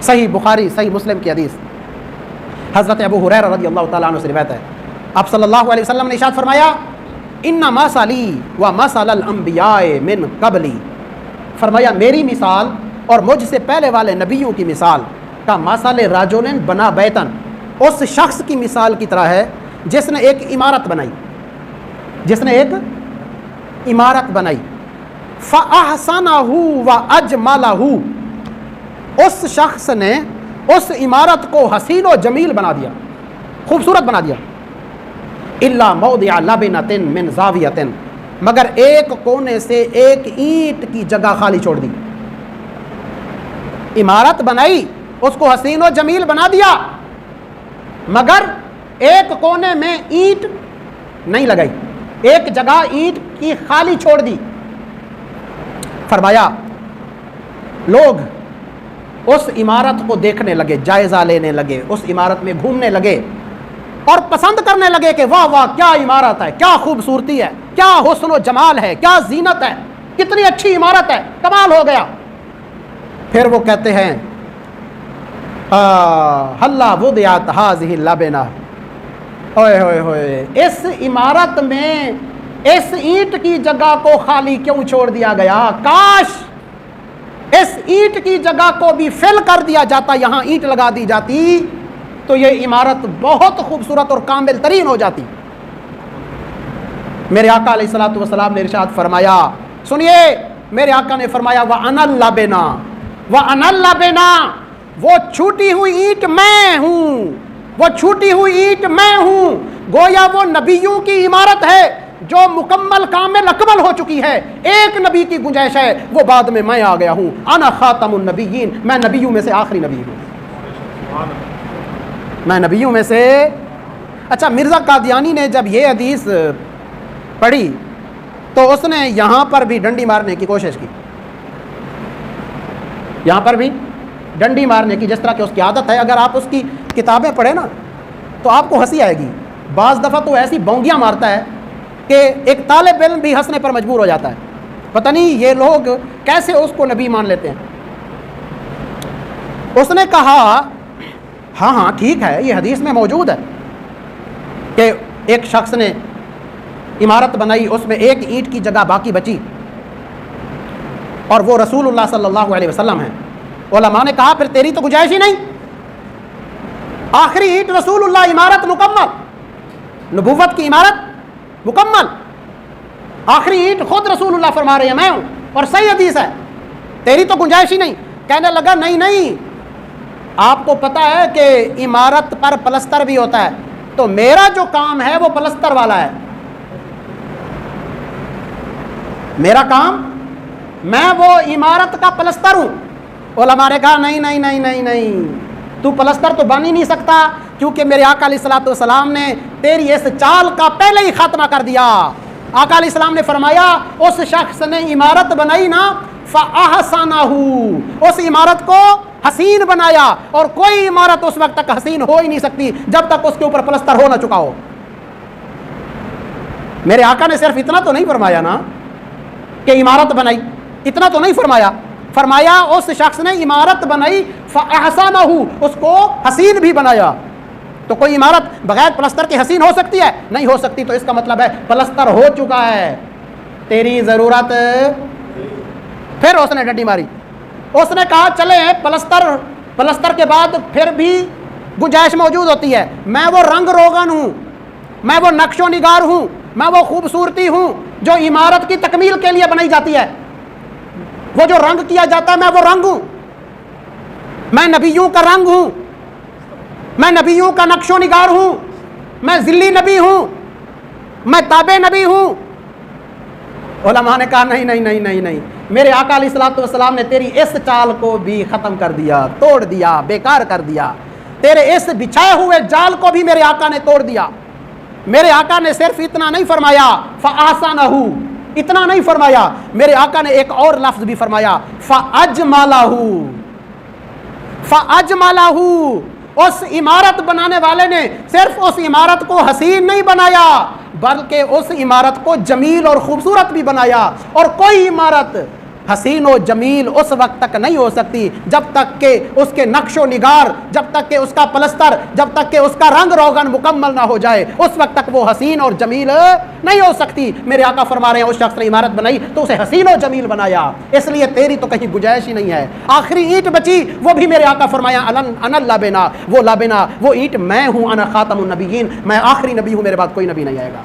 صحیح بخاری صحیح مسلم کی حدیث، حضرت ابو ہریرہ رضی اللہ تعالیٰ عنہ سے روایت ہے، آپ صلی اللہ علیہ وسلم نے ارشاد فرمایا ان مثلی و مثل الانبیاء من قبلی، فرمایا میری مثال اور مجھ سے پہلے والے نبیوں کی مثال کا مثل رجل بنا بیتن، اس شخص کی مثال کی طرح ہے جس نے ایک عمارت بنائی، جس نے ایک عمارت بنائی، فَأَحْسَنَهُ وَأَجْمَلَهُ، اس شخص نے اس عمارت کو حسین و جمیل بنا دیا، خوبصورت بنا دیا، إِلَّا مَوْضِعَ لَبْنَةٍ مِّن زَاوِيَةٍ، مگر ایک کونے سے ایک اینٹ کی جگہ خالی چھوڑ دی، عمارت بنائی، اس کو حسین و جمیل بنا دیا، مگر ایک کونے میں اینٹ نہیں لگائی، ایک جگہ اینٹ کی خالی چھوڑ دی۔ فرمایا لوگ اس عمارت کو دیکھنے لگے، جائزہ لینے لگے، اس عمارت میں گھومنے لگے اور پسند کرنے لگے کہ واہ واہ کیا عمارت ہے، کیا خوبصورتی ہے، کیا حسن و جمال ہے، کیا زینت ہے، کتنی اچھی عمارت ہے، کمال ہو گیا۔ پھر وہ کہتے ہیں ہلا وضعت هذه اللبنہ، اوئے ہوئے ہوئے اس عمارت میں اس اینٹ کی جگہ کو خالی کیوں چھوڑ دیا گیا، کاش اس اینٹ کی جگہ کو بھی فل کر دیا جاتا، یہاں اینٹ لگا دی جاتی تو یہ عمارت بہت خوبصورت اور کامل ترین ہو جاتی۔ میرے آقا علیہ الصلوۃ والسلام نے ارشاد فرمایا، سنیے، میرے آقا نے فرمایا وَأَنَا اللَّبِنَا وَأَنَا اللَّبِنَا، وہ چھوٹی ہوئی اینٹ میں ہوں، وہ چھوٹی ہوئی اینٹ میں ہوں، گویا وہ نبیوں کی عمارت ہے جو مکمل کامل اکمل ہو چکی ہے، ایک نبی کی گنجائش ہے، وہ بعد میں آ گیا ہوں، انا خاتم النبیین، میں نبیوں میں سے آخری نبی ہوں، میں نبیوں میں سے۔ اچھا، مرزا قادیانی نے جب یہ حدیث پڑھی تو اس نے یہاں پر بھی ڈنڈی مارنے کی کوشش کی، یہاں پر بھی ڈنڈی مارنے کی، جس طرح کہ اس کی عادت ہے۔ اگر آپ اس کی کتابیں پڑھیں نا تو آپ کو ہنسی آئے گی، بعض دفعہ تو ایسی بونگیاں مارتا ہے کہ ایک طالب علم بھی ہنسنے پر مجبور ہو جاتا ہے، پتہ نہیں یہ لوگ کیسے اس کو نبی مان لیتے ہیں۔ اس نے کہا ہاں ہاں ٹھیک ہے، یہ حدیث میں موجود ہے کہ ایک شخص نے عمارت بنائی، اس میں ایک اینٹ کی جگہ باقی بچی، اور وہ رسول اللہ صلی اللہ علیہ وسلم ہیں۔ علماء نے کہا پھر تیری تو گنجائش ہی نہیں، آخری اینٹ رسول اللہ، عمارت مکمل، نبوت کی عمارت مکمل، آخری اینٹ خود رسول اللہ فرما رہے ہیں میں ہوں، اور صحیح حدیث ہے، تیری تو گنجائش ہی نہیں۔ کہنے لگا نہیں نہیں، آپ کو پتہ ہے کہ عمارت پر پلستر بھی ہوتا ہے، تو میرا جو کام ہے وہ پلستر والا ہے، میرا کام، میں وہ عمارت کا پلستر ہوں۔ علماء نے کہا نہیں نہیں نہیں نہیں نہیں، تو پلستر تو بن ہی نہیں سکتا، کیونکہ میرے آقا علیہ الصلوۃ والسلام نے تیری اس چال کا پہلے ہی خاتمہ کر دیا۔ آقا علیہ السلام نے فرمایا اس شخص نے عمارت بنائی نا فَأَحْسَنَهُ، اس عمارت کو حسین بنایا، اور کوئی عمارت اس وقت تک حسین ہو ہی نہیں سکتی جب تک اس کے اوپر پلستر ہو نہ چکا ہو۔ میرے آقا نے صرف اتنا تو نہیں فرمایا نا کہ عمارت بنائی، اتنا تو نہیں فرمایا، فرمایا اس شخص نے عمارت بنائی فَأَحْسَنَهُ، اس کو حسین بھی بنایا۔ تو کوئی عمارت بغیر پلستر کے حسین ہو سکتی ہے؟ نہیں ہو سکتی، تو اس کا مطلب ہے پلستر ہو چکا ہے، تیری ضرورت۔ پھر اس نے ڈنڈی ماری، اس نے کہا چلے پلستر کے بعد پھر بھی گنجائش موجود ہوتی ہے، میں وہ رنگ روغن ہوں، میں وہ نقش و نگار ہوں، میں وہ خوبصورتی ہوں جو عمارت کی تکمیل کے لیے بنائی جاتی ہے، وہ جو رنگ کیا جاتا ہے میں وہ رنگ ہوں، میں نبیوں کا رنگ ہوں، میں نبیوں کا نقش و نگار ہوں، میں ذلی نبی ہوں، میں تابع نبی ہوں۔ علماء نے کہا نہیں نہیں نہیں نہیں نہیں، میرے آقا علیہ الصلوۃ والسلام نے تیری اس چال کو بھی ختم کر دیا، توڑ دیا، بیکار کر دیا، تیرے اس بچھائے ہوئے جال کو بھی میرے آقا نے توڑ دیا۔ میرے آقا نے صرف اتنا نہیں فرمایا فَأَحْسَنَهُ، اتنا نہیں فرمایا، میرے آقا نے ایک اور لفظ بھی فرمایا فَأَجْمَلَهُ، فَأَجْمَلَهُ، اس عمارت بنانے والے نے صرف اس عمارت کو حسین نہیں بنایا بلکہ اس عمارت کو جمیل اور خوبصورت بھی بنایا۔ اور کوئی عمارت حسین و جمیل اس وقت تک نہیں ہو سکتی جب تک کہ اس کے نقش و نگار، جب تک کہ اس کا پلستر، جب تک کہ اس کا رنگ روغن مکمل نہ ہو جائے، اس وقت تک وہ حسین اور جمیل نہیں ہو سکتی۔ میرے آقا فرما رہے ہیں اس شخص نے عمارت بنائی تو اسے حسین و جمیل بنایا، اس لیے تیری تو کہیں گنجائش ہی نہیں ہے۔ آخری اینٹ بچی وہ بھی میرے آقا فرمایا انا لابنا، وہ لابنا وہ اینٹ میں ہوں، انا خاتم النبیین، میں آخری نبی ہوں، میرے بعد کوئی نبی نہیں آئے گا۔